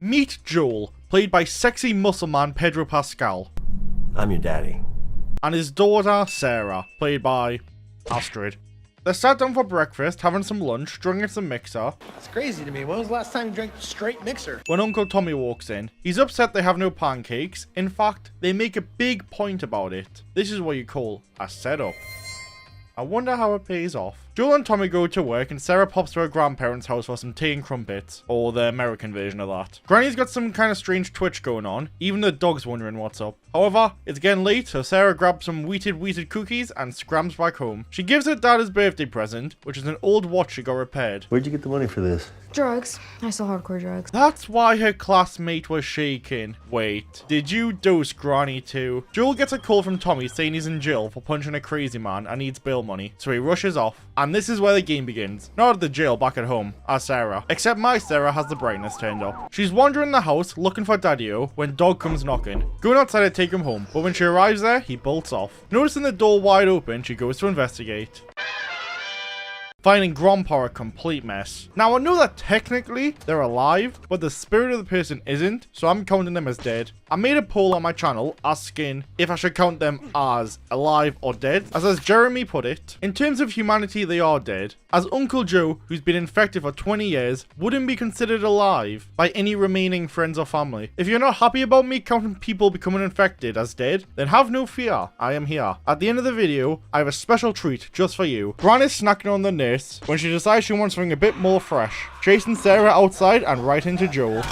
Meet Joel, played by sexy muscle man Pedro Pascal. I'm your daddy. And his daughter, Sarah, played by Astrid. They sat down for breakfast, having some lunch, drinking some mixer. It's crazy to me. When was the last time you drank straight mixer? When Uncle Tommy walks in, he's upset they have no pancakes. In fact, they make a big point about it. This is what you call a setup. I wonder how it pays off. Joel and Tommy go to work and Sarah pops to her grandparents' house for some tea and crumpets. Or the American version of that. Granny's got some kind of strange twitch going on. Even the dog's wondering what's up. However, it's getting late, so Sarah grabs some wheated cookies and scrams back home. She gives her dad his birthday present, which is an old watch she got repaired. Where'd you get the money for this? Drugs. I sell hardcore drugs. That's why her classmate was shaking. Wait, did you dose Granny too? Joel gets a call from Tommy saying he's in jail for punching a crazy man and needs bail money, so he rushes off. And this is where the game begins. Not at the jail, back at home, as Sarah. Except my Sarah has the brightness turned up. She's wandering the house looking for Daddy-O when Dog comes knocking. Going outside to take him home, but when she arrives there, he bolts off. Noticing the door wide open, she goes to investigate, finding Grandpa a complete mess. Now, I know that technically they're alive, but the spirit of the person isn't, so I'm counting them as dead. I made a poll on my channel asking if I should count them as alive or dead. As Jeremy put it, in terms of humanity, they are dead, as Uncle Joe, who's been infected for 20 years, wouldn't be considered alive by any remaining friends or family. If you're not happy about me counting people becoming infected as dead, then have no fear, I am here. At the end of the video, I have a special treat just for you. Gran is snacking on the nurse when she decides she wants something a bit more fresh, chasing Sarah outside and right into Joel.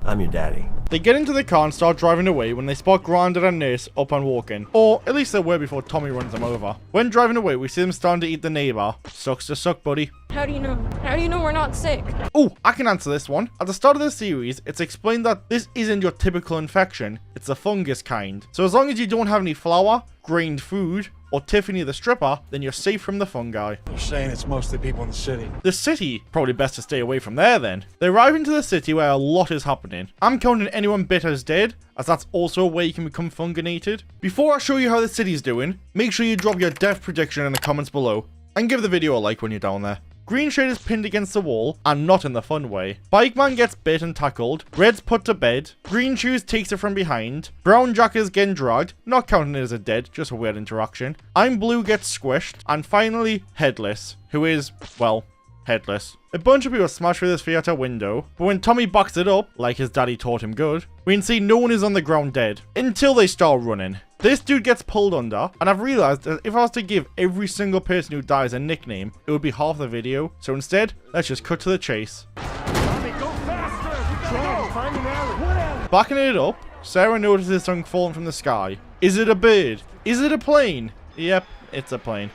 I'm your daddy. They get into the car and start driving away when they spot Grand and a nurse up and walking. Or at least they were before Tommy runs them over. When driving away, we see them starting to eat the neighbor. Sucks to suck, buddy. How do you know? How do you know we're not sick? Oh, I can answer this one. At the start of the series, it's explained that this isn't your typical infection. It's a fungus kind. So as long as you don't have any flour, grained food, or Tiffany the stripper, then you're safe from the fungi. You're saying it's mostly people in the city. The city? Probably best to stay away from there then. They arrive into the city where a lot is happening. I'm counting anyone bit as dead, as that's also a way you can become funginated. Before I show you how the city's doing, make sure you drop your death prediction in the comments below, and give the video a like when you're down there. Green shade is pinned against the wall, and not in the fun way. Bike man gets bit and tackled. Red's put to bed. Green shoes takes it from behind. Brown jack is getting dragged, not counting it as a dead, just a weird interaction. I'm blue gets squished. And finally, Headless, who is, well, headless. A bunch of people smash through this theater window, but when Tommy backs it up, like his daddy taught him good, we can see no one is on the ground dead, until they start running. This dude gets pulled under, and I've realized that if I was to give every single person who dies a nickname, it would be half the video. So instead, let's just cut to the chase. Tommy, go faster! You gotta go! Find an alley! Backing it up, Sarah notices something falling from the sky. Is it a bird? Is it a plane? Yep, it's a plane.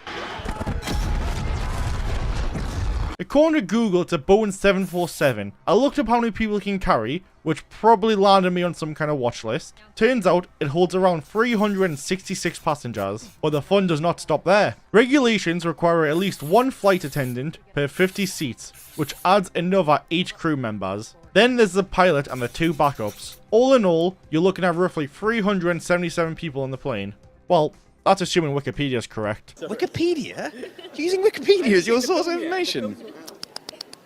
According to Google, it's a Boeing 747. I looked up how many people it can carry, which probably landed me on some kind of watch list. Turns out, it holds around 366 passengers. But the fun does not stop there. Regulations require at least one flight attendant per 50 seats, which adds another 8 crew members. Then there's the pilot and the 2 backups. All in all, you're looking at roughly 377 people on the plane. Well, that's assuming Wikipedia is correct. Wikipedia? You're using Wikipedia as your source of information?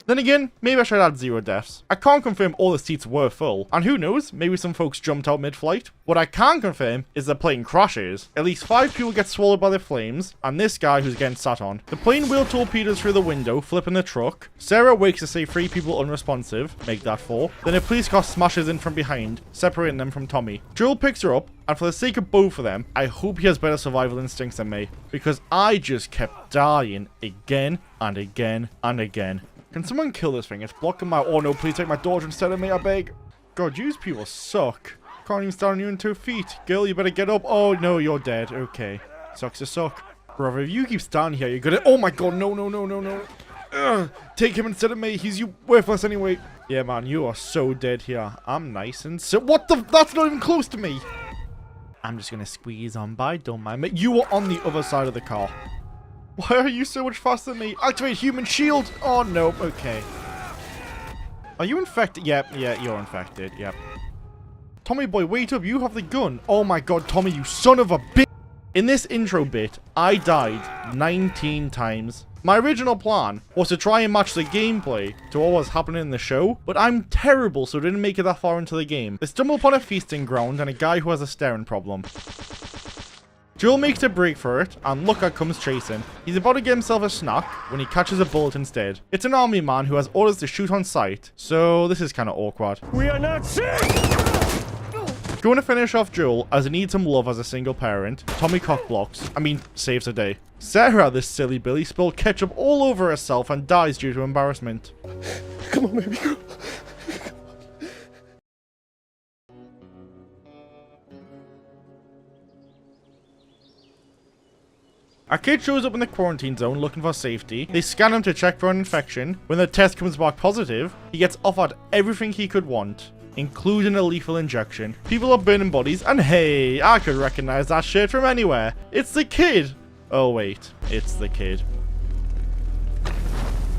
Then again, maybe I should add 0 deaths. I can't confirm all the seats were full, and who knows, maybe some folks jumped out mid-flight. What I can confirm is the plane crashes. At least 5 people get swallowed by the flames, and this guy who's getting sat on. The plane wheel torpedoes through the window, flipping the truck. Sarah wakes to see 3 people unresponsive, make that 4. Then a police car smashes in from behind, separating them from Tommy. Joel picks her up, and for the sake of both of them, I hope he has better survival instincts than me, because I just kept dying again and again and again. Can someone kill this thing? It's blocking my... Oh no, please take my daughter instead of me, I beg. God, you people suck. Can't even stand on your own 2 feet. Girl, you better get up. Oh no, you're dead. Okay. Sucks to suck. Brother, if you keep standing here, you're gonna... Oh my god, no, no, no, no, no. Ugh, take him instead of me. He's worthless anyway. Yeah, man, you are so dead here. I'm nice and so... What the... That's not even close to me. I'm just gonna squeeze on by. Don't mind me. You are on the other side of the car. Why are you so much faster than me? Activate human shield! Oh, no. Okay. Are you infected? Yep, yeah, you're infected. Yep. Tommy boy, wait up, you have the gun. Oh my god, Tommy, you son of a bitch. In this intro bit, I died 19 times. My original plan was to try and match the gameplay to what was happening in the show, but I'm terrible, so I didn't make it that far into the game. They stumble upon a feasting ground and a guy who has a staring problem. Joel makes a break for it, and Looker comes chasing. He's about to get himself a snack when he catches a bullet instead. It's an army man who has orders to shoot on sight, so this is kind of awkward. We are not safe! Going to finish off Joel as he needs some love as a single parent, Tommy saves the day. Sarah, this silly Billy, spilled ketchup all over herself and dies due to embarrassment. Come on, baby girl. A kid shows up in the quarantine zone looking for safety. They scan him to check for an infection. When the test comes back positive, he gets offered everything he could want, including a lethal injection. People are burning bodies, and hey, I could recognize that shirt from anywhere. It's the kid. Oh wait, it's the kid.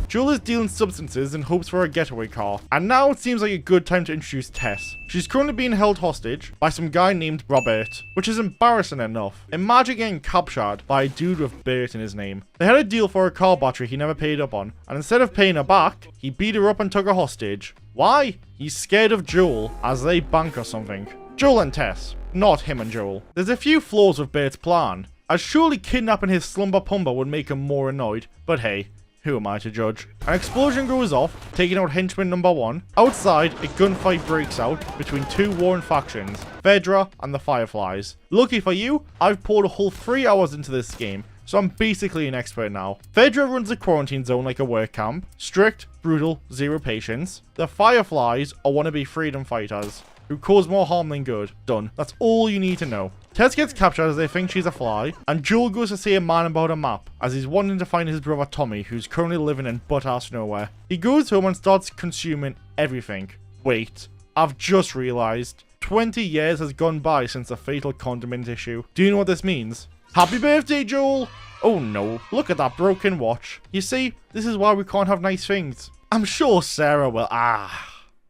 Joel is dealing substances in hopes for a getaway car, and now it seems like a good time to introduce Tess. She's currently being held hostage by some guy named Robert, which is embarrassing enough. Imagine getting captured by a dude with Bert in his name. They had a deal for a car battery he never paid up on, and instead of paying her back, he beat her up and took her hostage. Why? He's scared of Joel as they bank or something. Joel and Tess, not him and Joel. There's a few flaws with Bert's plan, as surely kidnapping his slumber pumper would make him more annoyed, but hey, who am I to judge? An explosion goes off, taking out henchman number 1. Outside, a gunfight breaks out between two warring factions, Fedra and the Fireflies. Lucky for you, I've poured a whole 3 hours into this game, so I'm basically an expert now. Fedra runs the quarantine zone like a work camp. Strict, brutal, zero patience. The Fireflies are wannabe freedom fighters who cause more harm than good. Done. That's all you need to know. Tess gets captured as they think she's a fly, and Joel goes to see a man about a map, as he's wanting to find his brother Tommy, who's currently living in butt-ass nowhere. He goes home and starts consuming everything. Wait, I've just realized 20 years has gone by since the fatal condiment issue. Do you know what this means? Happy birthday, Joel! Oh no, look at that broken watch. You see, this is why we can't have nice things. I'm sure Sarah will.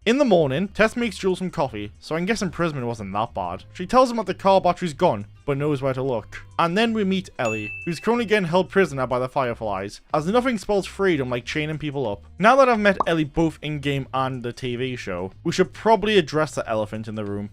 In the morning, Tess makes Joel some coffee, so I guess imprisonment wasn't that bad. She tells him that the car battery's gone, but knows where to look. And then we meet Ellie, who's currently getting held prisoner by the Fireflies, as nothing spells freedom like chaining people up. Now that I've met Ellie both in-game and the TV show, we should probably address the elephant in the room.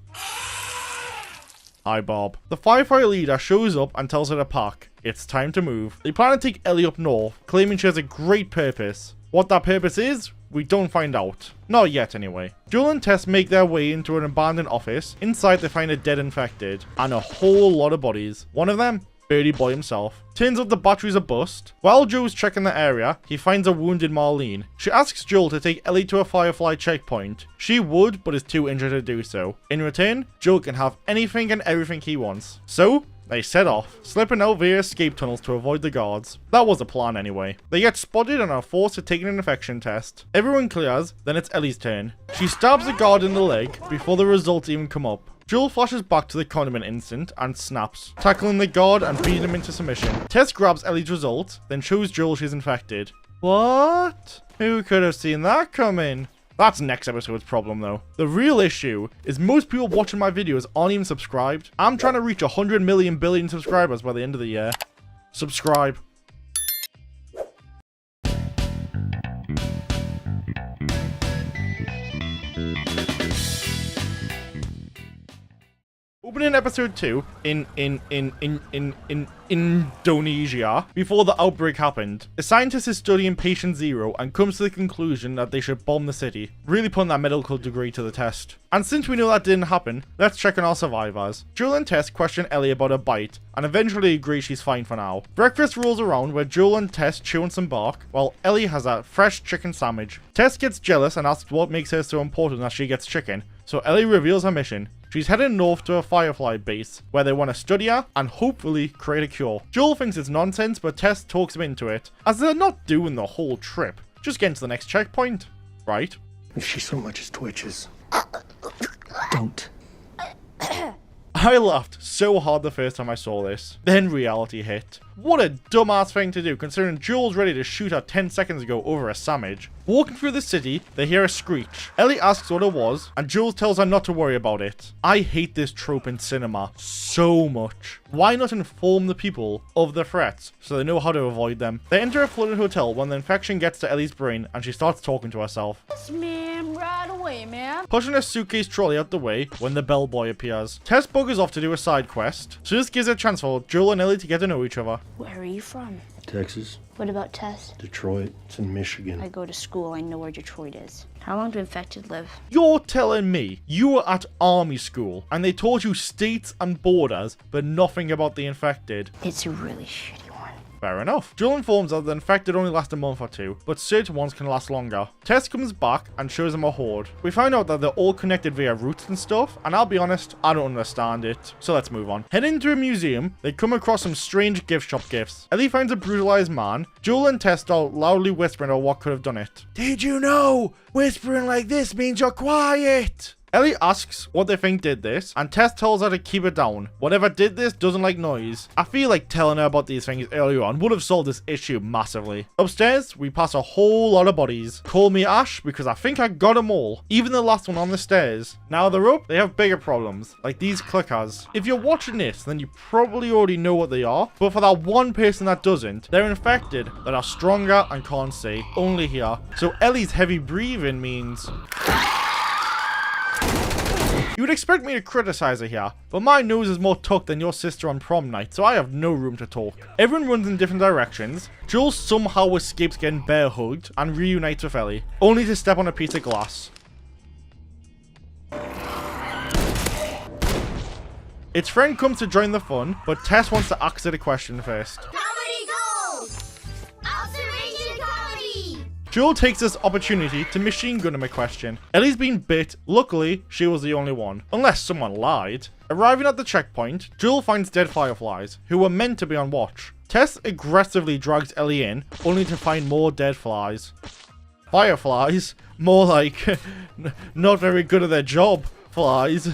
Hi, Bob. The firefighter leader shows up and tells her to pack. It's time to move. They plan to take Ellie up north, claiming she has a great purpose. What that purpose is, we don't find out. Not yet, anyway. Joel and Tess make their way into an abandoned office. Inside, they find a dead infected and a whole lot of bodies. One of them, Birdie Boy himself. Turns out the battery's a bust. While Joe's checking the area, he finds a wounded Marlene. She asks Joel to take Ellie to a Firefly checkpoint. She would, but is too injured to do so. In return, Joel can have anything and everything he wants. So, they set off, slipping out via escape tunnels to avoid the guards. That was the plan anyway. They get spotted and are forced to take an infection test. Everyone clears, then it's Ellie's turn. She stabs the guard in the leg before the results even come up. Joel flashes back to the condiment instant and snaps, tackling the guard and beating him into submission. Tess grabs Ellie's result, then shows Joel she's infected. What? Who could have seen that coming? That's next episode's problem though. The real issue is most people watching my videos aren't even subscribed. I'm trying to reach 100 million billion subscribers by the end of the year. Subscribe. Opening episode 2 in Indonesia, before the outbreak happened, a scientist is studying patient 0 and comes to the conclusion that they should bomb the city, really putting that medical degree to the test. And since we know that didn't happen, let's check on our survivors. Joel and Tess question Ellie about a bite, and eventually agree she's fine for now. Breakfast rolls around where Joel and Tess chew on some bark, while Ellie has a fresh chicken sandwich. Tess gets jealous and asks what makes her so important that she gets chicken, so Ellie reveals her mission. She's heading north to a Firefly base, where they want to study her and hopefully create a cure. Joel thinks it's nonsense, but Tess talks him into it, as they're not doing the whole trip, just getting to the next checkpoint, right? If she so much as twitches, don't. I laughed so hard the first time I saw this. Then reality hit. What a dumbass thing to do, considering Joel's ready to shoot her 10 seconds ago over a sandwich. Walking through the city, they hear a screech. Ellie asks what it was, and Jules tells her not to worry about it. I hate this trope in cinema so much. Why not inform the people of the threats so they know how to avoid them? They enter a flooded hotel when the infection gets to Ellie's brain and she starts talking to herself. Yes, ma'am, right away, ma'am. Pushing a suitcase trolley out the way when the bellboy appears. Tess buggers off to do a side quest, so this gives a chance for Joel and Ellie to get to know each other. Where are you from? Texas, What about Tess? Detroit, it's in Michigan. I go to school. I know where Detroit is. How long do infected live? You're telling me you were at army school and they taught you states and borders, but nothing about the infected? It's a really shitty one. Fair enough. Joel informs her that the infected only last a month or two, but certain ones can last longer. Tess comes back and shows them a horde. We find out that they're all connected via roots and stuff, and I'll be honest, I don't understand it. So let's move on. Heading to a museum, they come across some strange gift shop gifts. Ellie finds a brutalized man. Joel and Tess start loudly whispering about what could have done it. Did you know? Whispering like this means you're quiet. Ellie asks what they think did this, and Tess tells her to keep it down. Whatever did this doesn't like noise. I feel like telling her about these things earlier on would have solved this issue massively. Upstairs, we pass a whole lot of bodies. Call me Ash because I think I got them all. Even the last one on the stairs. Now they're up, they have bigger problems, like these clickers. If you're watching this, then you probably already know what they are, but for that one person that doesn't, they're infected that are stronger and can't see. Only here. So Ellie's heavy breathing means... You would expect me to criticize her here, but my nose is more tucked than your sister on prom night, so I have no room to talk. Everyone runs in different directions. Joel somehow escapes getting bear hugged and reunites with Ellie, only to step on a piece of glass. Its friend comes to join the fun, but Tess wants to ask it a question first. Comedy gold! Observation comedy! Joel takes this opportunity to machine gun him a question. Ellie's been bit. Luckily, she was the only one. Unless someone lied. Arriving at the checkpoint, Joel finds dead fireflies, who were meant to be on watch. Tess aggressively drags Ellie in, only to find more dead flies. Fireflies? More like, not very good at their job, flies.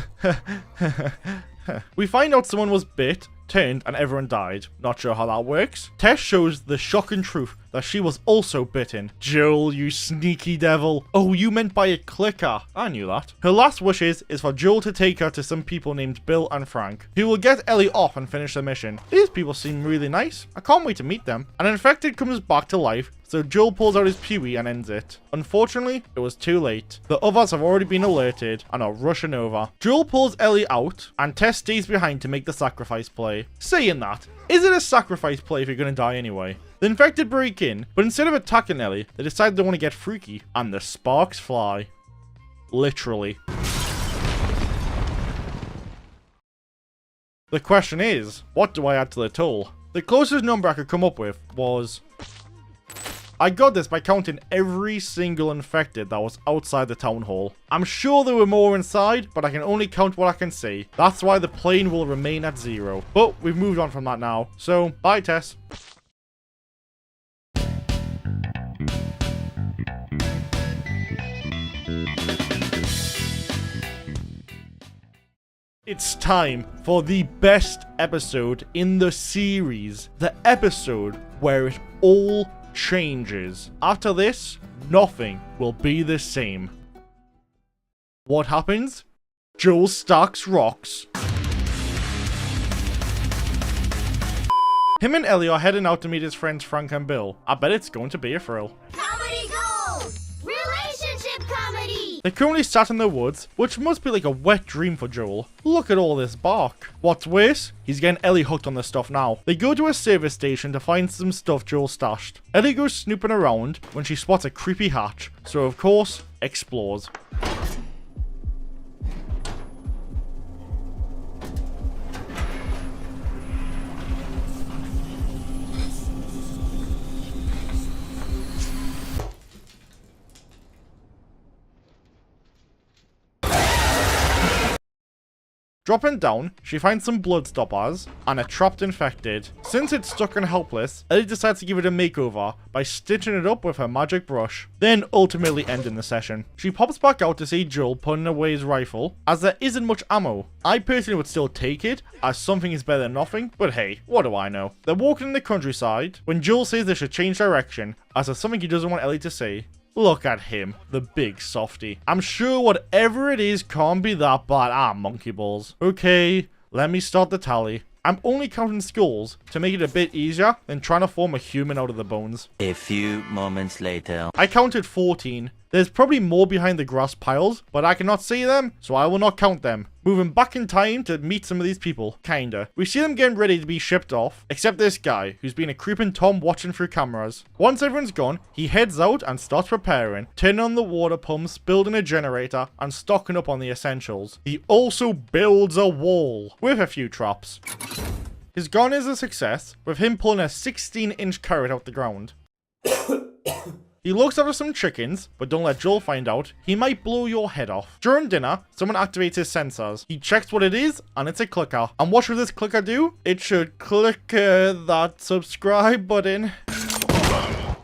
We find out someone was bit, turned, and everyone died. Not sure how that works. Tess shows the shocking truth that she was also bitten. Joel, you sneaky devil. Oh, you meant by a clicker. I knew that. Her last wishes is for Joel to take her to some people named Bill and Frank, who will get Ellie off and finish the mission. These people seem really nice. I can't wait to meet them. An infected comes back to life, so Joel pulls out his peewee and ends it. Unfortunately, it was too late. The others have already been alerted and are rushing over. Joel pulls Ellie out, and Tess stays behind to make the sacrifice play. Saying that, is it a sacrifice play if you're gonna die anyway? The infected break in, but instead of attacking Ellie, they decide they want to get freaky, and the sparks fly. Literally. The question is, what do I add to the toll? The closest number I could come up with was... I got this by counting every single infected that was outside the town hall. I'm sure there were more inside, but I can only count what I can see. That's why the plane will remain at 0. But we've moved on from that now. So, bye Tess. It's time for the best episode in the series. The episode where it all changes. After this, nothing will be the same. What happens? Joel stacks rocks. Him and Ellie are heading out to meet his friends Frank and Bill. I bet it's going to be a thrill. Comedy gold! Relationship comedy! They currently sat in the woods, which must be like a wet dream for Joel. Look at all this bark. What's worse, he's getting Ellie hooked on the stuff now. They go to a service station to find some stuff Joel stashed. Ellie goes snooping around when she spots a creepy hatch, so of course, explores. Dropping down, she finds some blood stoppers and a trapped infected. Since it's stuck and helpless, Ellie decides to give it a makeover by stitching it up with her magic brush, then ultimately ending the session. She pops back out to see Joel putting away his rifle, as there isn't much ammo. I personally would still take it, as something is better than nothing, but hey, what do I know? They're walking in the countryside when Joel says they should change direction, as there's something he doesn't want Ellie to say. Look at him, the big softy. I'm sure whatever it is can't be that bad. Monkey balls. Okay, let me start the tally. I'm only counting skulls to make it a bit easier than trying to form a human out of the bones. A few moments later. I counted 14. There's probably more behind the grass piles, but I cannot see them, so I will not count them. Moving back in time to meet some of these people, kinda. We see them getting ready to be shipped off, except this guy, who's been a creeping Tom watching through cameras. Once everyone's gone, he heads out and starts preparing, turning on the water pumps, building a generator, and stocking up on the essentials. He also builds a wall, with a few traps. His gun is a success, with him pulling a 16-inch carrot out the ground. He looks after some chickens, but don't let Joel find out. He might blow your head off. During dinner, someone activates his sensors. He checks what it is, and it's a clicker. And what should this clicker do? It should click that subscribe button.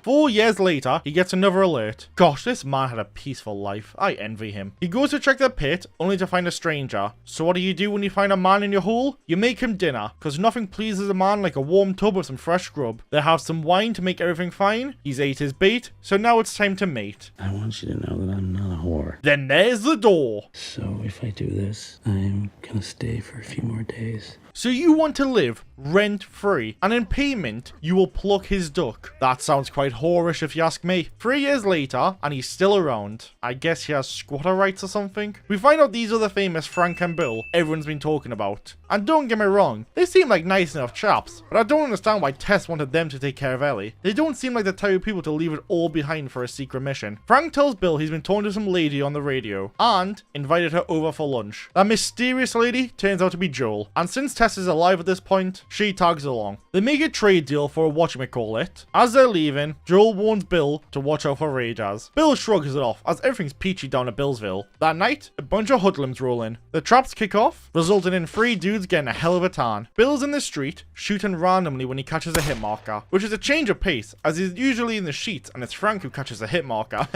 4 years later, he gets another alert. Gosh, this man had a peaceful life. I envy him. He goes to check the pit, only to find a stranger. So what do you do when you find a man in your hole? You make him dinner, because nothing pleases a man like a warm tub with some fresh grub. They have some wine to make everything fine. He's ate his bait, so now it's time to mate. I want you to know that I'm not a whore. Then there's the door. So if I do this, I'm gonna stay for a few more days. So you want to live rent-free, and in payment, you will pluck his duck. That sounds quite whorish if you ask me. 3 years later, and he's still around. I guess he has squatter rights or something. We find out these are the famous Frank and Bill everyone's been talking about. And don't get me wrong, they seem like nice enough chaps, but I don't understand why Tess wanted them to take care of Ellie. They don't seem like the type of people to leave it all behind for a secret mission. Frank tells Bill he's been talking to some lady on the radio, and invited her over for lunch. That mysterious lady turns out to be Joel, and since Tess is alive at this point, she tags along. They make a trade deal for a whatchamacallit. As they're leaving, Joel warns Bill to watch out for raiders. Bill shrugs it off, as everything's peachy down at Billsville. That night, a bunch of hoodlums roll in. The traps kick off, resulting in 3 dudes getting a hell of a tan. Bill's in the street, shooting randomly when he catches a hit marker, which is a change of pace, as he's usually in the sheets and it's Frank who catches a hit marker.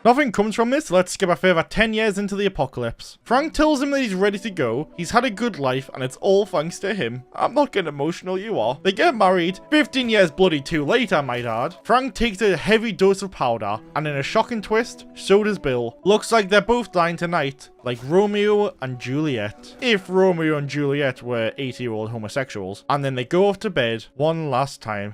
Nothing comes from this, so let's skip a further 10 years into the apocalypse. Frank tells him that he's ready to go, he's had a good life, and it's all thanks to him. I'm not getting emotional, you are. They get married, 15 years bloody too late, I might add. Frank takes a heavy dose of powder, and in a shocking twist, so does Bill. Looks like they're both dying tonight, like Romeo and Juliet. If Romeo and Juliet were 80-year-old homosexuals. And then they go off to bed one last time.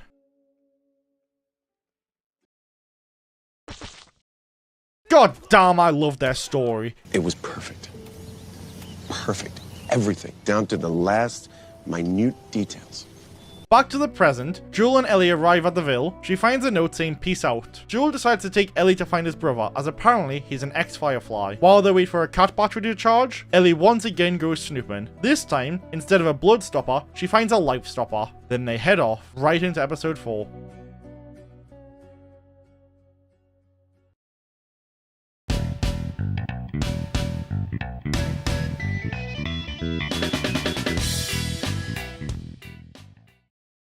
God damn, I love their story. It was perfect. Perfect. Everything, down to the last minute details. Back to the present, Joel and Ellie arrive at the Ville. She finds a note saying peace out. Joel decides to take Ellie to find his brother, as apparently he's an ex-Firefly. While they wait for a cat battery to charge, Ellie once again goes snooping. This time, instead of a blood stopper, she finds a life stopper. Then they head off, right into episode 4.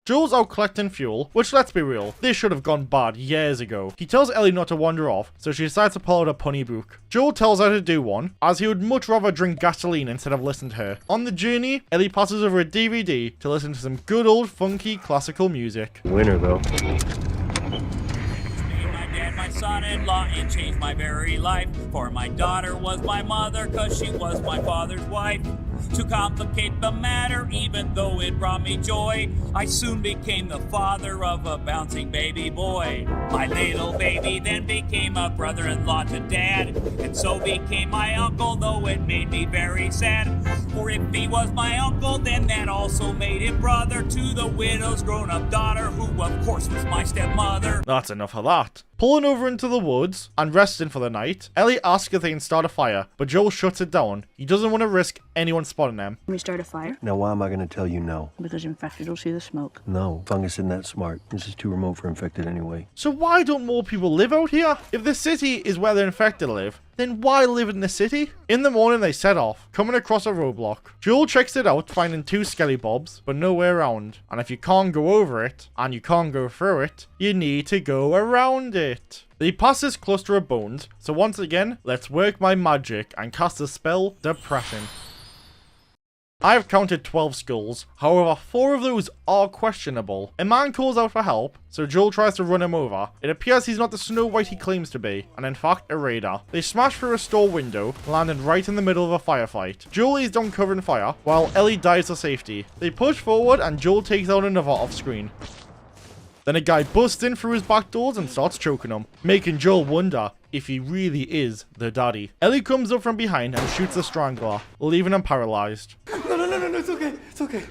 Joel's out collecting fuel, which, let's be real, this should have gone bad years ago. He tells Ellie not to wander off, so she decides to pull out a punny book. Joel tells her to do one, as he would much rather drink gasoline instead of listen to her. On the journey, Ellie passes over a DVD to listen to some good old funky classical music. Winner, though. My son-in-law, it changed my very life. For my daughter was my mother, cause she was my father's wife. To complicate the matter, even though it brought me joy, I soon became the father of a bouncing baby boy. My little baby then became a brother-in-law to dad, and so became my uncle, though it made me very sad. For if he was my uncle, then that also made him brother to the widow's grown-up daughter, who of course was my stepmother. That's enough of that. Pulling over into the woods and resting for the night, Ellie asks if they can start a fire, but Joel shuts it down. He doesn't want to risk anyone spotting them. Can we start a fire? Now, why am I going to tell you no? Because infected will see the smoke. No, fungus isn't that smart. This is too remote for infected anyway. So why don't more people live out here? If the city is where the infected live, then why live in the city? In the morning, they set off, coming across a roadblock. Joel checks it out, finding 2 skelly bobs, but no way around. And if you can't go over it, and you can't go through it, you need to go around it. They pass this cluster of bones, so once again, let's work my magic and cast the spell Depression. I have counted 12 skulls, however 4 of those are questionable. A man calls out for help, so Joel tries to run him over. It appears he's not the Snow White he claims to be, and in fact a raider. They smash through a store window, landing right in the middle of a firefight. Joel lays down cover in fire, while Ellie dives for safety. They push forward and Joel takes out another off screen. Then a guy busts in through his back doors and starts choking him, making Joel wonder if he really is the daddy. Ellie comes up from behind and shoots the strangler, leaving him paralyzed. No, it's okay.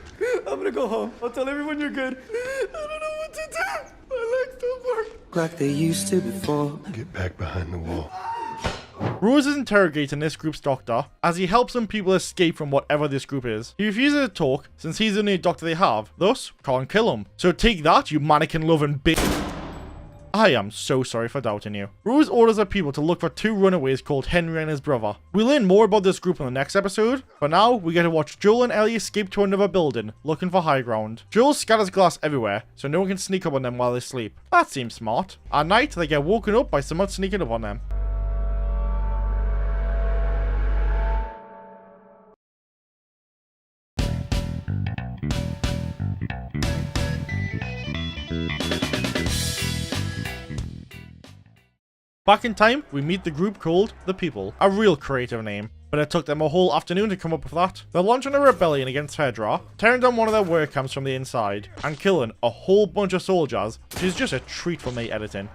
I'm gonna go home. I'll tell everyone you're good. I don't know what to do. My legs don't work. Like they used to before. Get back behind the wall. Rose is interrogating this group's doctor as he helps some people escape from whatever this group is. He refuses to talk since he's the only doctor they have, thus can't kill him. So take that, you mannequin-loving bitch. I am so sorry for doubting you. Rose orders her people to look for 2 runaways called Henry and his brother. We'll learn more about this group in the next episode. For now, we get to watch Joel and Ellie escape to another building, looking for high ground. Joel scatters glass everywhere, so no one can sneak up on them while they sleep. That seems smart. At night, they get woken up by someone sneaking up on them. Back in time, we meet the group called The People, a real creative name, but it took them a whole afternoon to come up with that. They're launching a rebellion against Fedra, tearing down one of their work camps from the inside, and killing a whole bunch of soldiers, which is just a treat for me editing.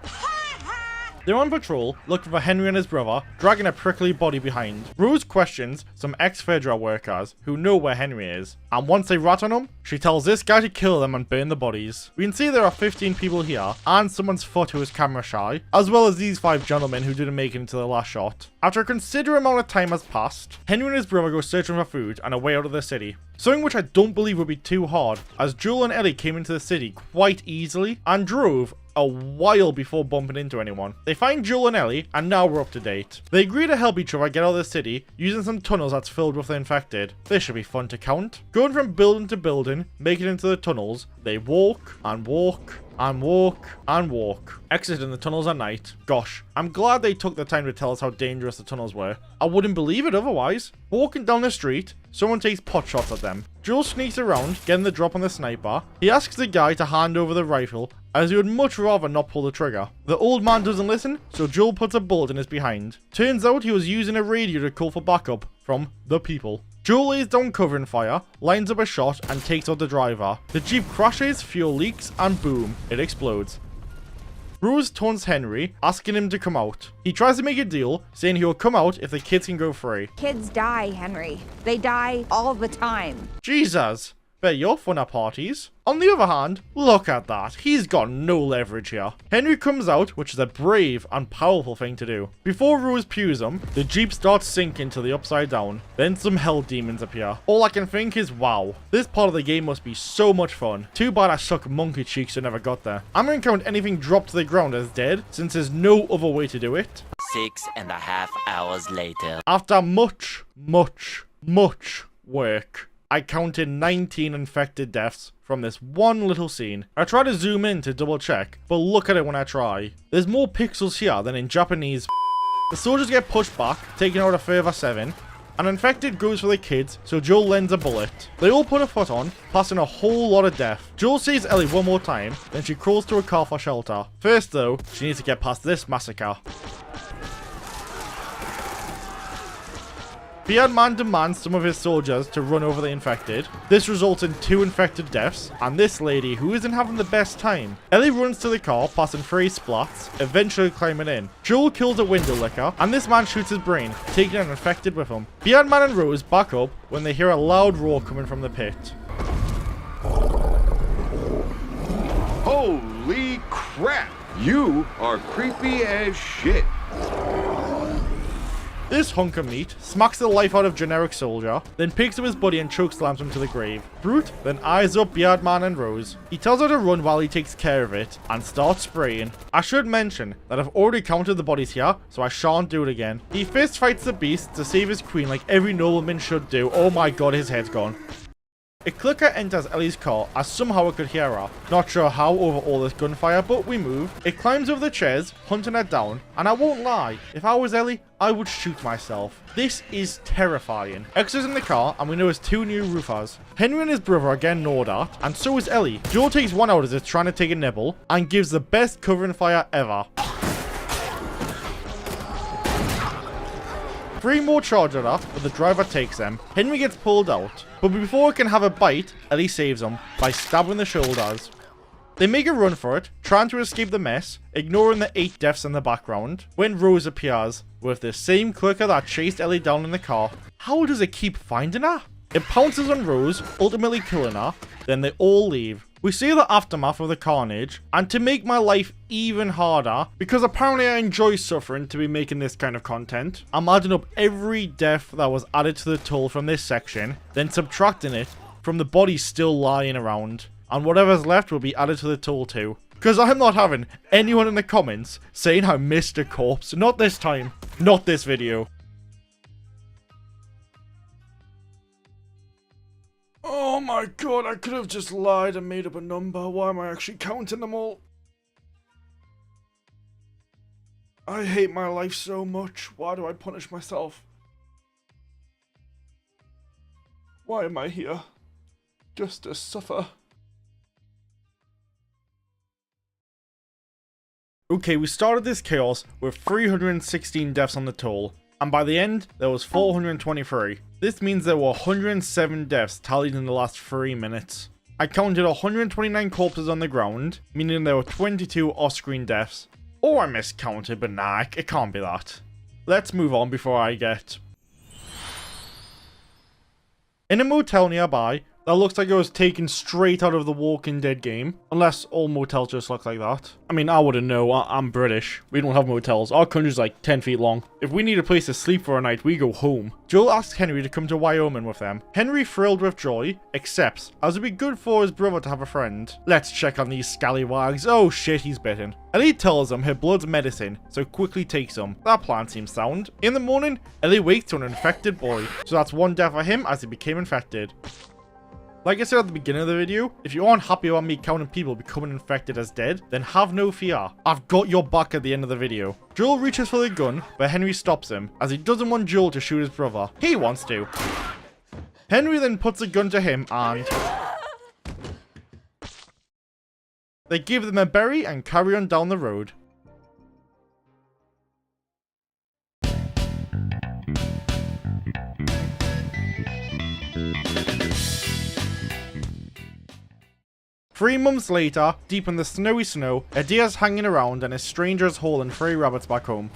They're on patrol, looking for Henry and his brother, dragging a prickly body behind. Rose questions some ex-Fedra workers who know where Henry is, and once they rat on him, she tells this guy to kill them and burn the bodies. We can see there are 15 people here, and someone's foot who is camera shy, as well as these 5 gentlemen who didn't make it into the last shot. After a considerable amount of time has passed, Henry and his brother go searching for food and a way out of the city. Something which I don't believe would be too hard, as Joel and Ellie came into the city quite easily, and drove a while before bumping into anyone. They find Joel and Ellie, and now we're up to date. They agree to help each other get out of the city, using some tunnels that's filled with the infected. This should be fun to count. Going from building to building, making it into the tunnels, they walk, and walk, and walk, and walk. Exiting the tunnels at night. Gosh, I'm glad they took the time to tell us how dangerous the tunnels were. I wouldn't believe it otherwise. Walking down the street, someone takes pot shots at them. Joel sneaks around, getting the drop on the sniper. He asks the guy to hand over the rifle, as he would much rather not pull the trigger. The old man doesn't listen, so Joel puts a bullet in his behind. Turns out he was using a radio to call for backup from The People. Joel lays down cover and fire, lines up a shot, and takes out the driver. The jeep crashes, fuel leaks, and boom, it explodes. Rose taunts Henry, asking him to come out. He tries to make a deal, saying he will come out if the kids can go free. Kids die, Henry. They die all the time. Jesus. Bet you're fun at parties. On the other hand, look at that. He's got no leverage here. Henry comes out, which is a brave and powerful thing to do. Before Rose pews him, the jeep starts sinking to the upside down. Then some hell demons appear. All I can think is, wow, this part of the game must be so much fun. Too bad I suck monkey cheeks and never got there. I'm gonna count anything dropped to the ground as dead, since there's no other way to do it. 6.5 hours later. After much work, I counted 19 infected deaths from this one little scene. I try to zoom in to double check, but look at it when I try. There's more pixels here than in Japanese. The soldiers get pushed back, taking out a further 7. An infected goes for the kids, so Joel lends a bullet. They all put a foot on, passing a whole lot of death. Joel sees Ellie one more time, then she crawls to a car for shelter. First though, she needs to get past this massacre. Beardman demands some of his soldiers to run over the infected. This results in 2 infected deaths, and this lady who isn't having the best time. Ellie runs to the car, passing 3 splats, eventually climbing in. Joel kills a window licker, and this man shoots his brain, taking an infected with him. Beardman and Rose back up when they hear a loud roar coming from the pit. Holy Holy crap! You are creepy as shit. This hunk of meat smacks the life out of generic soldier, then picks up his buddy and chokeslams him to the grave. Brute then eyes up Beardman and Rose. He tells her to run while he takes care of it and starts spraying. I should mention that I've already counted the bodies here, so I shan't do it again. He fist fights the beast to save his queen like every nobleman should do. Oh my god, his head's gone. A clicker enters Ellie's car as somehow it could hear her. Not sure how over all this gunfire, but we move. It climbs over the chairs, hunting her down, and I won't lie, if I was Ellie, I would shoot myself. This is terrifying. X is in the car, and we know his two new roofers. Henry and his brother are getting gnawed at, and so is Ellie. Joel takes one out as it's trying to take a nibble, and gives the best covering fire ever. 3 more charge at her, but the driver takes them. Henry gets pulled out, but before it can have a bite, Ellie saves him by stabbing the shoulders. They make a run for it, trying to escape the mess, ignoring the 8 deaths in the background, when Rose appears, with the same clicker that chased Ellie down in the car. How does it keep finding her? It pounces on Rose, ultimately killing her, then they all leave. We see the aftermath of the carnage, and to make my life even harder, because apparently I enjoy suffering to be making this kind of content, I'm adding up every death that was added to the toll from this section, then subtracting it from the bodies still lying around, and whatever's left will be added to the toll too. Because I'm not having anyone in the comments saying I missed a corpse. Not this time. Not this video. Oh my god, I could have just lied and made up a number. Why am I actually counting them all? I hate my life so much. Why do I punish myself? Why am I here? Just to suffer. Okay, we started this chaos with 316 deaths on the toll. And by the end, there was 423. This means there were 107 deaths tallied in the last 3 minutes. I counted 129 corpses on the ground, meaning there were 22 off-screen deaths. Or I miscounted, but nah, it can't be that. Let's move on before I get... In a motel nearby, that looks like it was taken straight out of the Walking Dead game. Unless all motels just look like that. I mean, I wouldn't know. I'm British. We don't have motels. Our country's like 10 feet long. If we need a place to sleep for a night, we go home. Joel asks Henry to come to Wyoming with them. Henry, thrilled with joy, accepts, as it'd be good for his brother to have a friend. Let's check on these scallywags. Oh shit, he's bitten. Ellie tells him her blood's medicine, so quickly takes some. That plan seems sound. In the morning, Ellie wakes to an infected boy. So that's 1 death for him as he became infected. Like I said at the beginning of the video, if you aren't happy about me counting people becoming infected as dead, then have no fear. I've got your back at the end of the video. Joel reaches for the gun, but Henry stops him, as he doesn't want Joel to shoot his brother. He wants to. Henry then puts a gun to him and... they give them a berry and carry on down the road. Three months later, deep in the snowy snow, a deer's hanging around and a stranger's hauling 3 rabbits back home.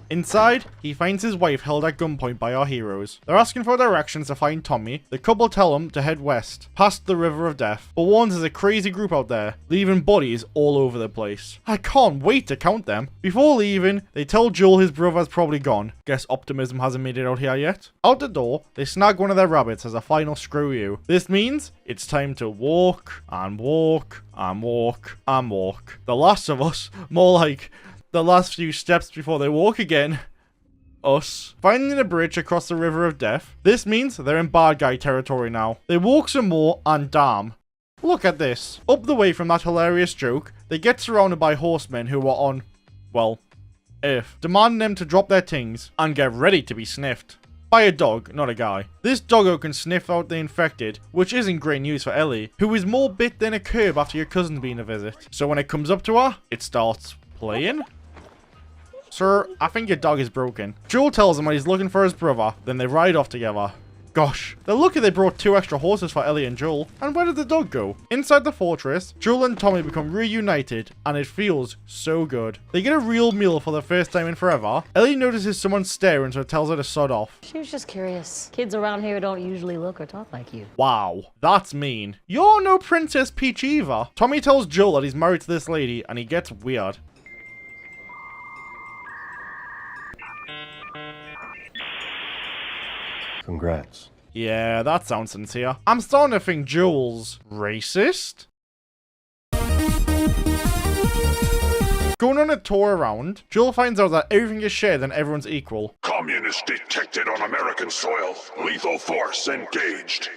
Inside, he finds his wife held at gunpoint by our heroes. They're asking for directions to find Tommy. The couple tell him to head west, past the River of Death, but warns there's a crazy group out there, leaving bodies all over the place. I can't wait to count them. Before leaving, they tell Joel his brother's probably gone. Guess optimism hasn't made it out here yet. Out the door, they snag one of their rabbits as a final screw you. This means it's time to walk, and walk, and walk, and walk. The Last of Us, more like... the last few steps before they walk again. Us. Finding a bridge across the River of Death. This means they're in bad guy territory now. They walk some more and damn. Look at this. Up the way from that hilarious joke, they get surrounded by horsemen who are on, well, Earth, demanding them to drop their tings and get ready to be sniffed. By a dog, not a guy. This doggo can sniff out the infected, which isn't great news for Ellie, who is more bit than a curb after your cousin being a visit. So when it comes up to her, it starts playing. Sir, I think your dog is broken. Joel tells him that he's looking for his brother, then they ride off together. Gosh, they're lucky they brought 2 extra horses for Ellie and Joel. And where did the dog go? Inside the fortress, Joel and Tommy become reunited, and it feels so good. They get a real meal for the first time in forever. Ellie notices someone staring, so it tells her to sod off. She was just curious. Kids around here don't usually look or talk like you. Wow, that's mean. You're no Princess Peach either. Tommy tells Joel that he's married to this lady, and he gets weird. Congrats. Yeah, that sounds sincere. I'm starting to think Joel's racist. Going on a tour around, Joel finds out that everything is shared and everyone's equal. Communists detected on American soil. Lethal force engaged.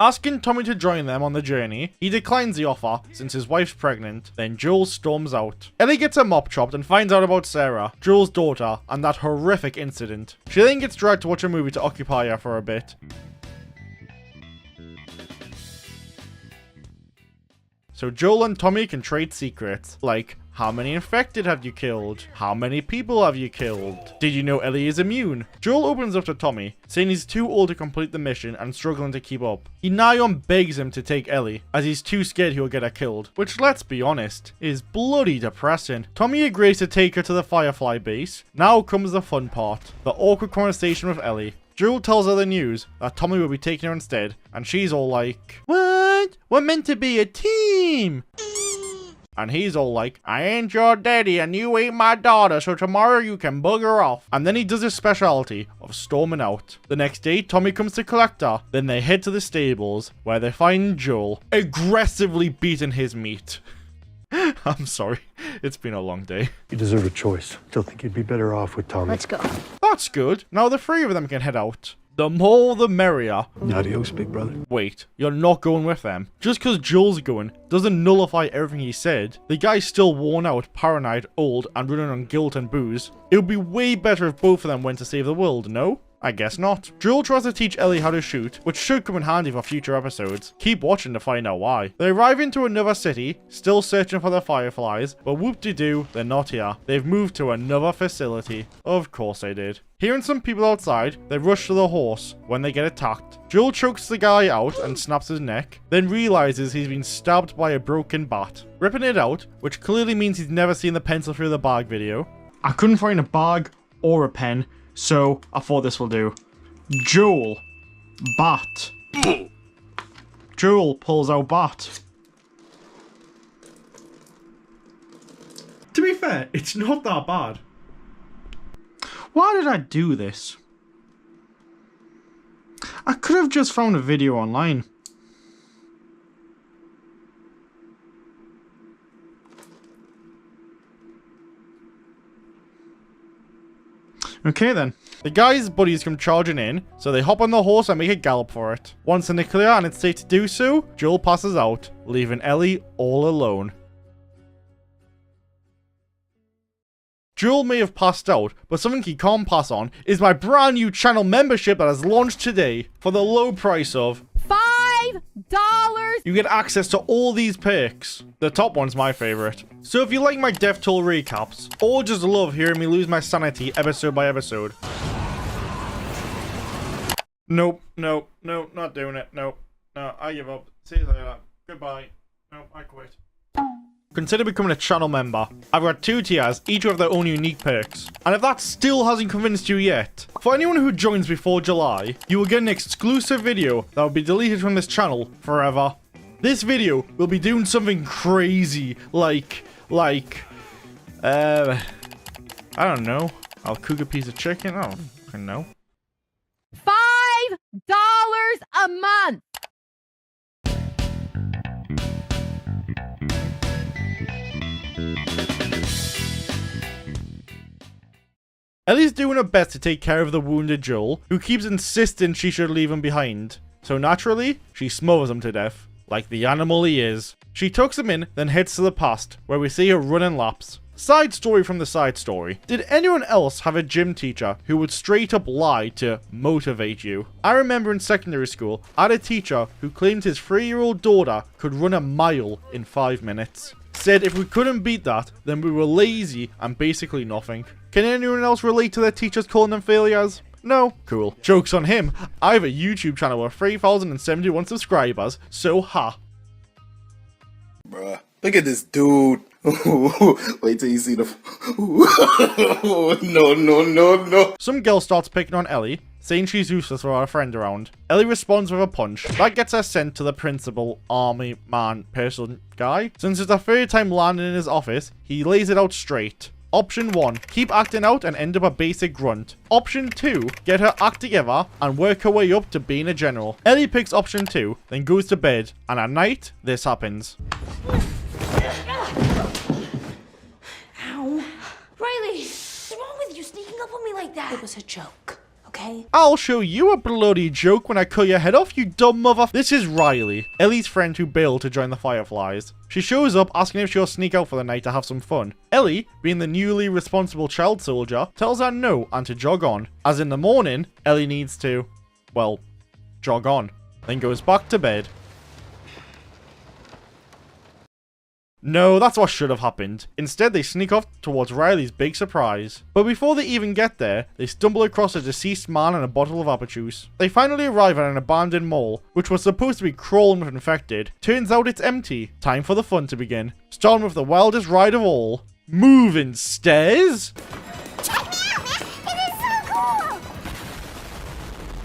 Asking Tommy to join them on the journey, he declines the offer since his wife's pregnant. Then Joel storms out. Ellie gets her mop chopped and finds out about Sarah, Joel's daughter, and that horrific incident. She then gets dragged to watch a movie to occupy her for a bit. So Joel and Tommy can trade secrets, like, how many infected have you killed? How many people have you killed? Did you know Ellie is immune? Joel opens up to Tommy, saying he's too old to complete the mission and struggling to keep up. He nigh on begs him to take Ellie, as he's too scared he'll get her killed, which, let's be honest, is bloody depressing. Tommy agrees to take her to the Firefly base. Now comes the fun part, the awkward conversation with Ellie. Joel tells her the news that Tommy will be taking her instead, and she's all like, "What? We're meant to be a team!" And he's all like, "I ain't your daddy and you ain't my daughter, so tomorrow you can bugger off." And then he does his specialty of storming out. The next day, Tommy comes to collect her. Then they head to the stables, where they find Joel aggressively beating his meat. I'm sorry, it's been a long day. You deserve a choice. Still think you'd be better off with Tommy. Let's go. That's good. Now the 3 of them can head out. The more the merrier. Adios, big brother. Wait, you're not going with them? Just because Joel's going doesn't nullify everything he said. The guy's still worn out, paranoid, old, and running on guilt and booze. It would be way better if both of them went to save the world, no? I guess not. Joel tries to teach Ellie how to shoot, which should come in handy for future episodes. Keep watching to find out why. They arrive into another city, still searching for the Fireflies, but whoop-de-doo, they're not here. They've moved to another facility. Of course they did. Hearing some people outside, they rush to the horse when they get attacked. Joel chokes the guy out and snaps his neck, then realizes he's been stabbed by a broken bat. Ripping it out, which clearly means he's never seen the pencil through the bag video. I couldn't find a bag or a pen, so I thought this will do. Joel. Bat. Joel pulls out bat. To be fair, it's not that bad. Why did I do this? I could have just found a video online. Okay then. The guy's buddies come charging in, so they hop on the horse and make a gallop for it. Once in the clear and it's safe to do so, Joel passes out, leaving Ellie all alone. Joel may have passed out, but something he can't pass on is my brand new channel membership that has launched today. For the low price of $5, you get access to all these perks. The top one's my favorite. So if you like my Death Toll recaps, or just love hearing me lose my sanity episode by episode. Nope, not doing it. No, I give up. See you later. Goodbye. No, I quit. Consider becoming a channel member. I've got 2 tiers, each with their own unique perks. And if that still hasn't convinced you yet, for anyone who joins before July, you will get an exclusive video that will be deleted from this channel forever. This video will be doing something crazy, like, I don't know. I'll cook a piece of chicken. I don't know. $5 a month. Ellie's doing her best to take care of the wounded Joel, who keeps insisting she should leave him behind. So naturally, she smothers him to death, like the animal he is. She tucks him in, then heads to the past, where we see her running laps. Side story from the side story. Did anyone else have a gym teacher who would straight up lie to motivate you? I remember in secondary school, I had a teacher who claimed his 3-year-old daughter could run a mile in 5 minutes. Said if we couldn't beat that, then we were lazy and basically nothing. Can anyone else relate to their teachers calling them failures? No? Cool. Joke's on him. I have a YouTube channel with 3,071 subscribers, so ha. Bruh, look at this dude. Wait till you see the... No. Some girl starts picking on Ellie, saying she's useless without a friend around. Ellie responds with a punch. That gets her sent to the principal, army man, person guy. Since it's the third time landing in his office, he lays it out straight. Option 1, keep acting out and end up a basic grunt. Option 2, get her act together and work her way up to being a general. Ellie picks option 2, then goes to bed, and at night, this happens. Ow. Riley, what's wrong with you sneaking up on me like that? It was a joke, okay? I'll show you a bloody joke when I cut your head off, you dumb mother. This is Riley, Ellie's friend who bailed to join the Fireflies. She shows up asking if she'll sneak out for the night to have some fun. Ellie, being the newly responsible child soldier, tells her no and to jog on. As in the morning, Ellie needs to, well, jog on. Then goes back to bed. No, that's what should have happened. Instead, they sneak off towards Riley's big surprise. But before they even get there, they stumble across a deceased man and a bottle of apple juice. They finally arrive at an abandoned mall, which was supposed to be crawling with infected. Turns out it's empty. Time for the fun to begin. Starting with the wildest ride of all. Moving stairs? Check me out, man! It is so cool!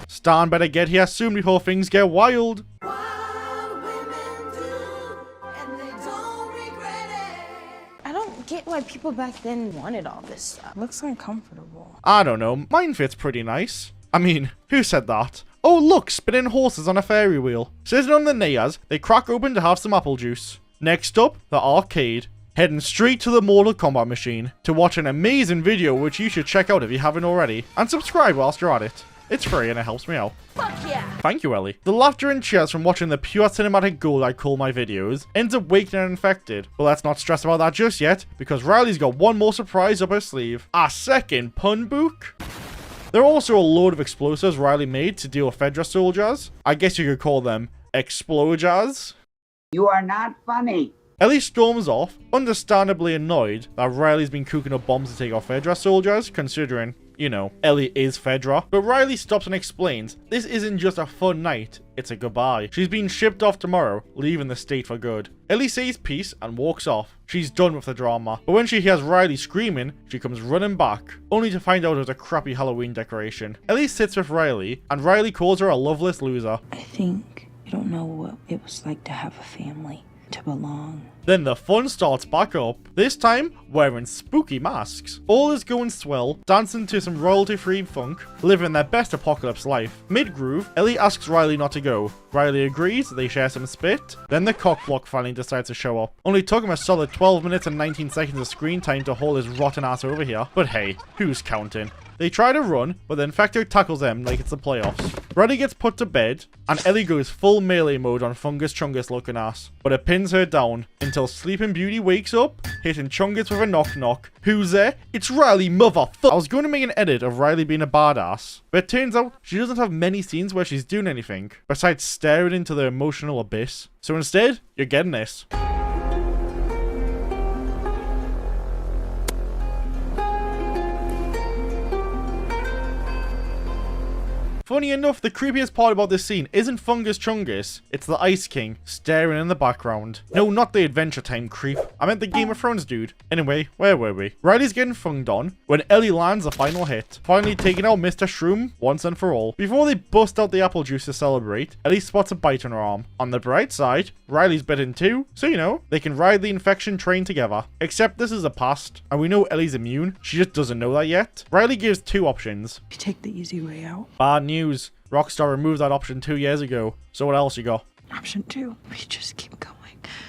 Stan better get here soon before things get wild. Get why people back then wanted all this stuff. Looks uncomfortable. I don't know, mine fits pretty nice. I mean, who said that? Oh look, spinning horses on a ferry wheel. Sitting on the Nayas, they crack open to have some apple juice. Next up, the arcade. Heading straight to the Mortal Kombat machine to watch an amazing video which you should check out if you haven't already. And subscribe whilst you're at it. It's free and it helps me out. Fuck yeah! Thank you, Ellie. The laughter and cheers from watching the pure cinematic gold I call my videos ends up waking an infected. But let's not stress about that just yet, because Riley's got one more surprise up her sleeve. A second pun book? There are also a load of explosives Riley made to deal with Fedra soldiers. I guess you could call them explojars. You are not funny. Ellie storms off, understandably annoyed that Riley's been cooking up bombs to take off Fedra soldiers, considering, you know, Ellie is Fedra. But Riley stops and explains, this isn't just a fun night, it's a goodbye. She's being shipped off tomorrow, leaving the state for good. Ellie says peace and walks off. She's done with the drama. But when she hears Riley screaming, she comes running back, only to find out it was a crappy Halloween decoration. Ellie sits with Riley, and Riley calls her a loveless loser. I think you don't know what it was like to have a family, to belong. Then the fun starts back up, this time wearing spooky masks. All is going swell, dancing to some royalty-free funk, living their best apocalypse life. Mid-groove, Ellie asks Riley not to go. Riley agrees, they share some spit. Then the cock block finally decides to show up. Only took him a solid 12 minutes and 19 seconds of screen time to haul his rotten ass over here. But hey, who's counting? They try to run, but the infector tackles them like it's the playoffs. Riley gets put to bed, and Ellie goes full melee mode on Fungus Chungus looking ass. But it pins her down, until Sleeping Beauty wakes up, hitting Chungus with a knock-knock. Who's there? It's Riley, motherfucker! I was going to make an edit of Riley being a badass, but it turns out she doesn't have many scenes where she's doing anything, besides staring into the emotional abyss. So instead, you're getting this. Funny enough, the creepiest part about this scene isn't Fungus Chungus, it's the Ice King staring in the background. No, not the Adventure Time creep. I meant the Game of Thrones dude. Anyway, where were we? Riley's getting funged on when Ellie lands the final hit, finally taking out Mr. Shroom once and for all. Before they bust out the apple juice to celebrate, Ellie spots a bite on her arm. On the bright side, Riley's bitten too, so you know, they can ride the infection train together. Except this is a past, and we know Ellie's immune, she just doesn't know that yet. Riley gives two options. You take the easy way out. Bad news. Rockstar removed that option 2 years ago. So what else you got? Option 2. We just keep going.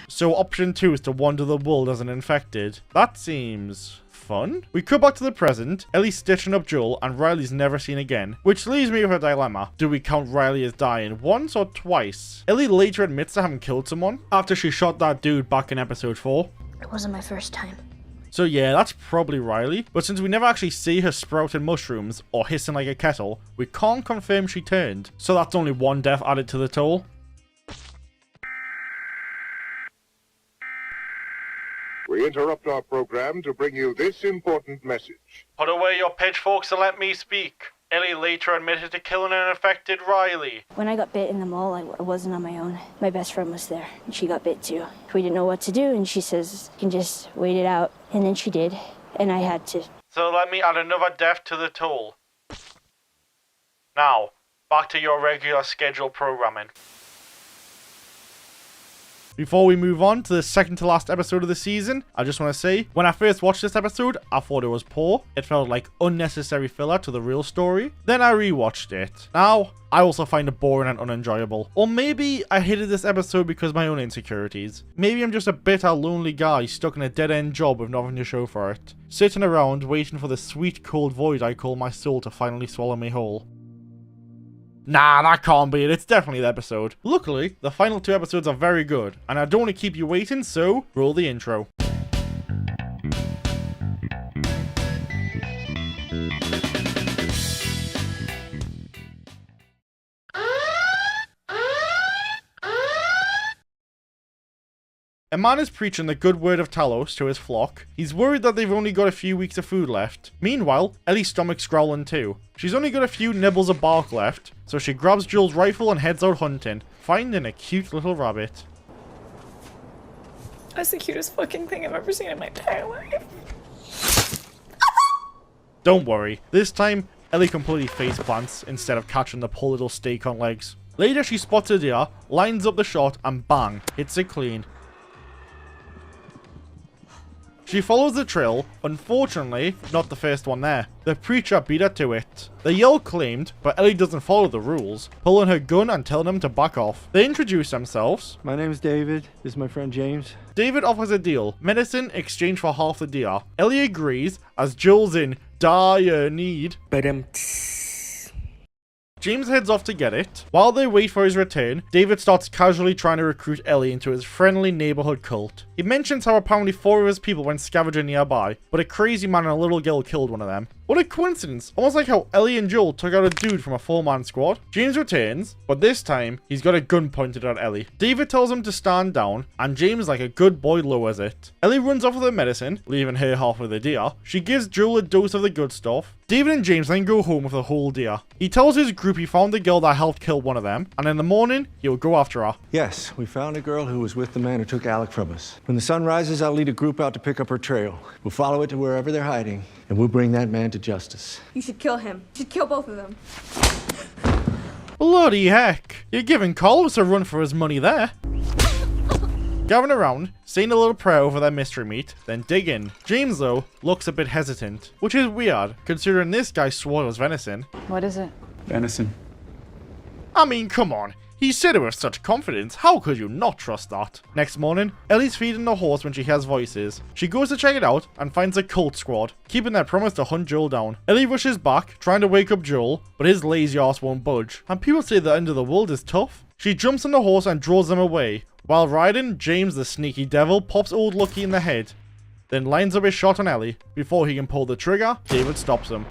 So option 2 is to wander the world as an infected. That seems fun. We cut back to the present. Ellie's stitching up Joel and Riley's never seen again. Which leaves me with a dilemma. Do we count Riley as dying once or twice? Ellie later admits to having killed someone after she shot that dude back in episode 4. It wasn't my first time. So yeah, that's probably Riley, but since we never actually see her sprouting mushrooms or hissing like a kettle, we can't confirm she turned. So that's only one death added to the toll. We interrupt our program to bring you this important message. Put away your pitchforks and let me speak. Ellie later admitted to killing an infected Riley. When I got bit in the mall, I wasn't on my own. My best friend was there, and she got bit too. We didn't know what to do, and she says, you can just wait it out. And then she did, and I had to. So let me add another death to the toll. Now, back to your regular scheduled programming. Before we move on to the second to last episode of the season, I just want to say, when I first watched this episode, I thought it was poor. It felt like unnecessary filler to the real story. Then I rewatched it. Now, I also find it boring and unenjoyable. Or maybe I hated this episode because of my own insecurities. Maybe I'm just a bitter, lonely guy stuck in a dead-end job with nothing to show for it. Sitting around waiting for the sweet, cold void I call my soul to finally swallow me whole. Nah, that can't be it. It's definitely the episode. Luckily, the final 2 episodes are very good, and I don't want to keep you waiting, so roll the intro. A man is preaching the good word of Talos to his flock. He's worried that they've only got a few weeks of food left. Meanwhile, Ellie's stomach's growling too. She's only got a few nibbles of bark left, so she grabs Joel's rifle and heads out hunting, finding a cute little rabbit. That's the cutest fucking thing I've ever seen in my entire life. Don't worry, this time, Ellie completely face plants instead of catching the poor little steak on legs. Later she spots a deer, lines up the shot, and bang, hits it clean. She follows the trail, unfortunately, not the first one there. The preacher beat her to it. They yell claimed, but Ellie doesn't follow the rules, pulling her gun and telling them to back off. They introduce themselves. My name is David. This is my friend James. David offers a deal, medicine exchange for half the deer. Ellie agrees, as Joel's in dire need. James heads off to get it. While they wait for his return, David starts casually trying to recruit Ellie into his friendly neighborhood cult. He mentions how apparently 4 of his people went scavenging nearby, but a crazy man and a little girl killed one of them. What a coincidence, almost like how Ellie and Joel took out a dude from a 4-man squad. James returns, but this time, he's got a gun pointed at Ellie. David tells him to stand down, and James, like a good boy, lowers it. Ellie runs off with her medicine, leaving her half with the deer. She gives Joel a dose of the good stuff. David and James then go home with the whole deer. He tells his group he found the girl that helped kill one of them, and in the morning, he'll go after her. Yes, we found a girl who was with the man who took Alec from us. When the sun rises, I'll lead a group out to pick up her trail. We'll follow it to wherever they're hiding, and we'll bring that man to justice. You should kill him. You should kill both of them. Bloody heck, you're giving Carlos a run for his money there. Gathering around, saying a little prayer over their mystery meat, then dig in. James, though, looks a bit hesitant, which is weird, considering this guy swore it was venison. What is it? Venison. I mean, come on. He said it with such confidence, how could you not trust that? Next morning, Ellie's feeding the horse when she hears voices. She goes to check it out and finds a cult squad, keeping their promise to hunt Joel down. Ellie rushes back, trying to wake up Joel, but his lazy ass won't budge, and people say the end of the world is tough. She jumps on the horse and draws them away. While riding, James the sneaky devil pops old Lucky in the head, then lines up his shot on Ellie. Before he can pull the trigger, David stops him,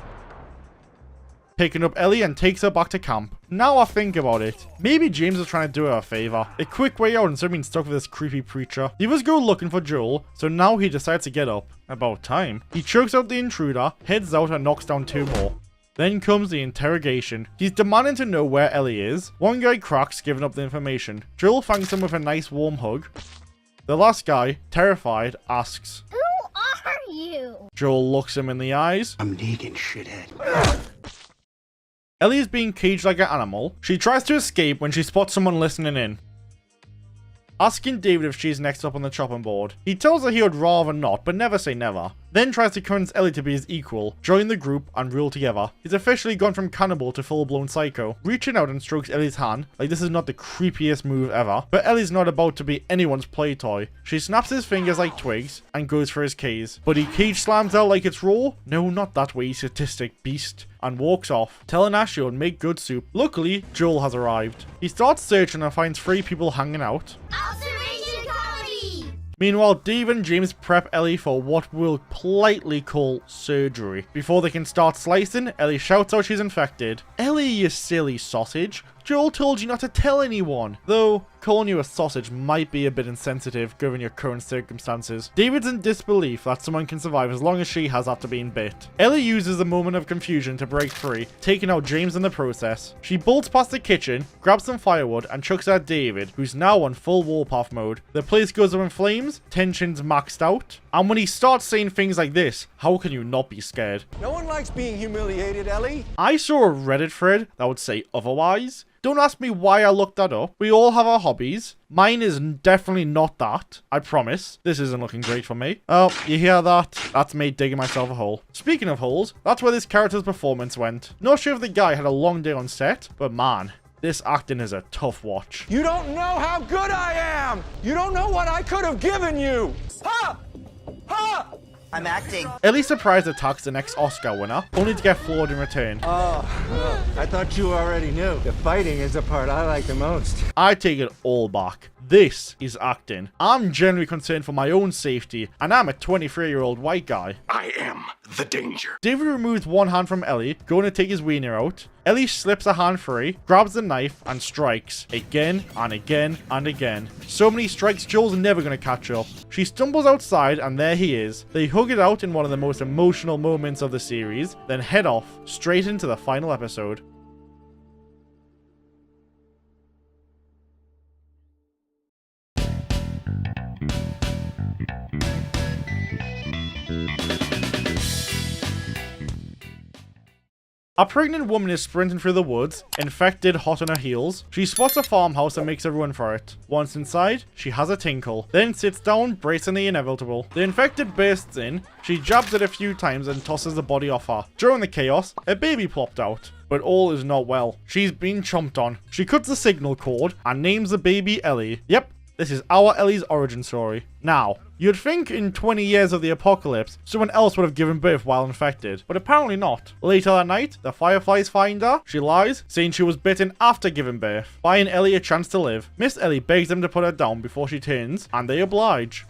picking up Ellie and takes her back to camp. Now I think about it, maybe James is trying to do her a favor. A quick way out instead of being stuck with this creepy preacher. The others go looking for Joel, so now he decides to get up. About time. He chokes out the intruder, heads out and knocks down 2 more. Then comes the interrogation. He's demanding to know where Ellie is. One guy cracks, giving up the information. Joel thanks him with a nice warm hug. The last guy, terrified, asks, Who are you? Joel looks him in the eyes. I'm Negan, shithead. Ellie is being caged like an animal. She tries to escape when she spots someone listening in, asking David if she's next up on the chopping board. He tells her he would rather not, but never say never. Then tries to convince Ellie to be his equal, join the group, and rule together. He's officially gone from cannibal to full-blown psycho, reaching out and strokes Ellie's hand like this is not the creepiest move ever. But Ellie's not about to be anyone's play toy. She snaps his fingers like twigs and goes for his cage. But he cage slams out like it's raw. No, not that way, sadistic beast. And walks off, telling Ash she'll make good soup. Luckily, Joel has arrived. He starts searching and finds 3 people hanging out. Observation comedy! Meanwhile, Dave and James prep Ellie for what we'll politely call surgery. Before they can start slicing, Ellie shouts out she's infected. Ellie, you silly sausage. Joel told you not to tell anyone. Though, calling you a sausage might be a bit insensitive given your current circumstances. David's in disbelief that someone can survive as long as she has after being bit. Ellie uses a moment of confusion to break free, taking out James in the process. She bolts past the kitchen, grabs some firewood, and chucks at David, who's now on full warpath mode. The place goes up in flames, tension's maxed out, and when he starts saying things like this, how can you not be scared? No one likes being humiliated, Ellie. I saw a Reddit thread that would say otherwise. Don't ask me why I looked that up. We all have our hobbies. Mine is definitely not that. I promise. This isn't looking great for me. Oh, you hear that? That's me digging myself a hole. Speaking of holes, that's where this character's performance went. Not sure if the guy had a long day on set, but man, this acting is a tough watch. You don't know how good I am. You don't know what I could have given you. Ha! Ha! I'm acting. Ellie surprise attacks the next Oscar winner, only to get floored in return. I thought you already knew. The fighting is the part I like the most. I take it all back. This is acting. I'm genuinely concerned for my own safety, and I'm a 23-year-old white guy. I am the danger. David removes one hand from Ellie, going to take his wiener out. Ellie slips a hand free, grabs the knife, and strikes. Again, and again, and again. So many strikes, Joel's never going to catch up. She stumbles outside, and there he is. They hug it out in one of the most emotional moments of the series, then head off, straight into the final episode. A pregnant woman is sprinting through the woods, infected, hot on her heels. She spots a farmhouse and makes a run for it. Once inside, she has a tinkle, then sits down, bracing the inevitable. The infected bursts in, she jabs it a few times and tosses the body off her. During the chaos, a baby plopped out. But all is not well. She's been chomped on. She cuts the signal cord and names the baby Ellie. Yep, this is our Ellie's origin story. Now, you'd think in 20 years of the apocalypse, someone else would have given birth while infected, but apparently not. Later that night, the Fireflies find her. She lies, saying she was bitten after giving birth, buying Ellie a chance to live. Miss Ellie begs them to put her down before she turns, and they oblige.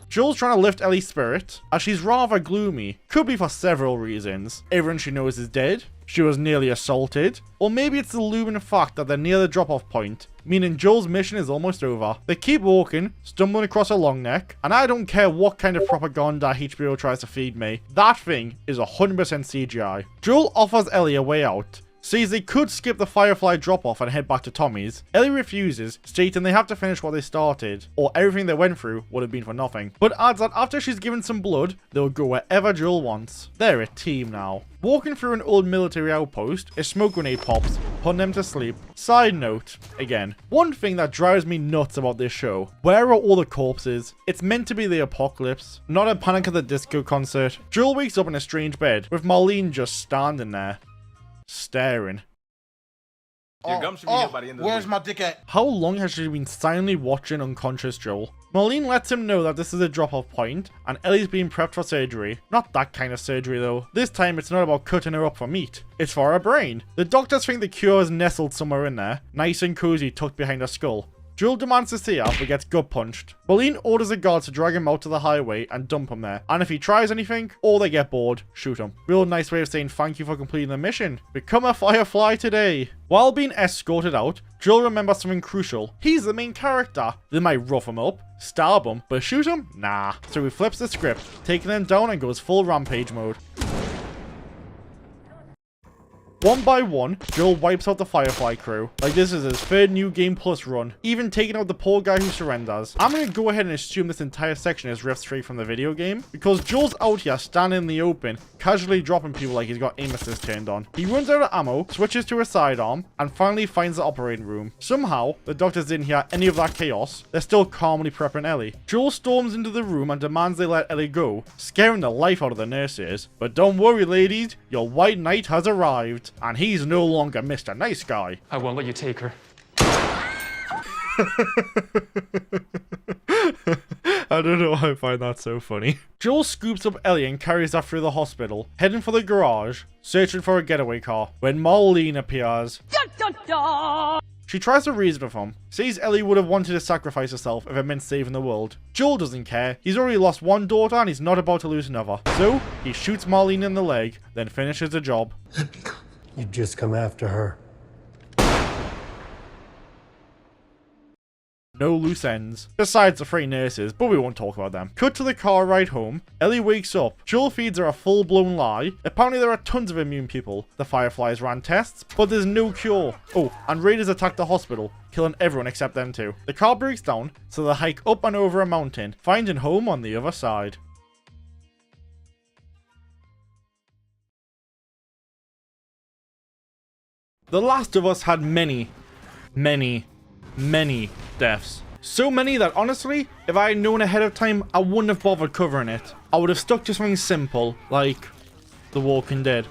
Joel's trying to lift Ellie's spirit, as she's rather gloomy. Could be for several reasons. Everyone she knows is dead, she was nearly assaulted, or maybe it's the looming fact that they're near the drop-off point, meaning Joel's mission is almost over. They keep walking, stumbling across a long neck, and I don't care what kind of propaganda HBO tries to feed me, that thing is 100% CGI. Joel offers Ellie a way out, says they could skip the Firefly drop-off and head back to Tommy's. Ellie refuses, stating they have to finish what they started, or everything they went through would have been for nothing, but adds that after she's given some blood, they'll go wherever Joel wants. They're a team now. Walking through an old military outpost, a smoke grenade pops, putting them to sleep. Side note, again, one thing that drives me nuts about this show, where are all the corpses? It's meant to be the apocalypse, not a Panic at the Disco concert. Joel wakes up in a strange bed, with Marlene just standing there, staring. Your gum should be here by the end of the week. My dick at? How long has she been silently watching unconscious Joel? Marlene lets him know that this is a drop-off point, and Ellie's being prepped for surgery. Not that kind of surgery though. This time it's not about cutting her up for meat. It's for her brain. The doctors think the cure is nestled somewhere in there, nice and cozy tucked behind her skull. Joel demands to see her, but gets gut punched. Marlene orders the guards to drag him out to the highway and dump him there. And if he tries anything, or they get bored, shoot him. Real nice way of saying thank you for completing the mission. Become a Firefly today. While being escorted out, Joel remembers something crucial. He's the main character. They might rough him up, stab him, but shoot him? Nah. So he flips the script, taking them down and goes full rampage mode. One by one, Joel wipes out the Firefly crew. Like this is his third New Game Plus run, even taking out the poor guy who surrenders. I'm gonna go ahead and assume this entire section is ripped straight from the video game, because Joel's out here standing in the open, casually dropping people like he's got aim assist turned on. He runs out of ammo, switches to a sidearm, and finally finds the operating room. Somehow, the doctors didn't hear any of that chaos. They're still calmly prepping Ellie. Joel storms into the room and demands they let Ellie go, scaring the life out of the nurses. But don't worry ladies, your white knight has arrived. And he's no longer Mr. Nice Guy. I won't let you take her. I don't know why I find that so funny. Joel scoops up Ellie and carries her through the hospital, heading for the garage, searching for a getaway car, when Marlene appears. She tries to reason with him, says Ellie would have wanted to sacrifice herself if it meant saving the world. Joel doesn't care, he's already lost one daughter and he's not about to lose another. So, he shoots Marlene in the leg, then finishes the job. You've just come after her. No loose ends. Besides the 3 nurses, but we won't talk about them. Cut to the car ride home. Ellie wakes up. Joel feeds her a full-blown lie. Apparently there are tons of immune people. The Fireflies ran tests, but there's no cure. Oh, and raiders attack the hospital, killing everyone except them 2. The car breaks down, so they hike up and over a mountain, finding home on the other side. The Last of Us had many deaths. So many that honestly, if I had known ahead of time, I wouldn't have bothered covering it. I would have stuck to something simple, like The Walking Dead.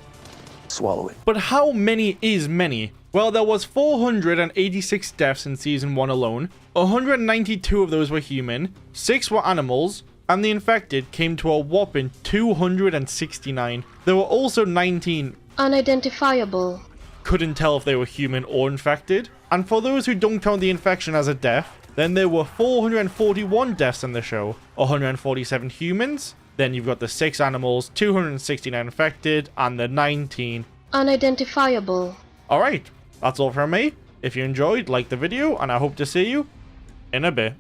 Swallow it. But how many is many? Well, there was 486 deaths in Season 1 alone. 192 of those were human, 6 were animals, and the infected came to a whopping 269. There were also 19 unidentifiable. Couldn't tell if they were human or infected. And for those who don't count the infection as a death, then there were 441 deaths in the show. 147 humans, then you've got the 6 animals, 269 infected, and the 19 unidentifiable. Alright, that's all from me. If you enjoyed, like the video, and I hope to see you in a bit.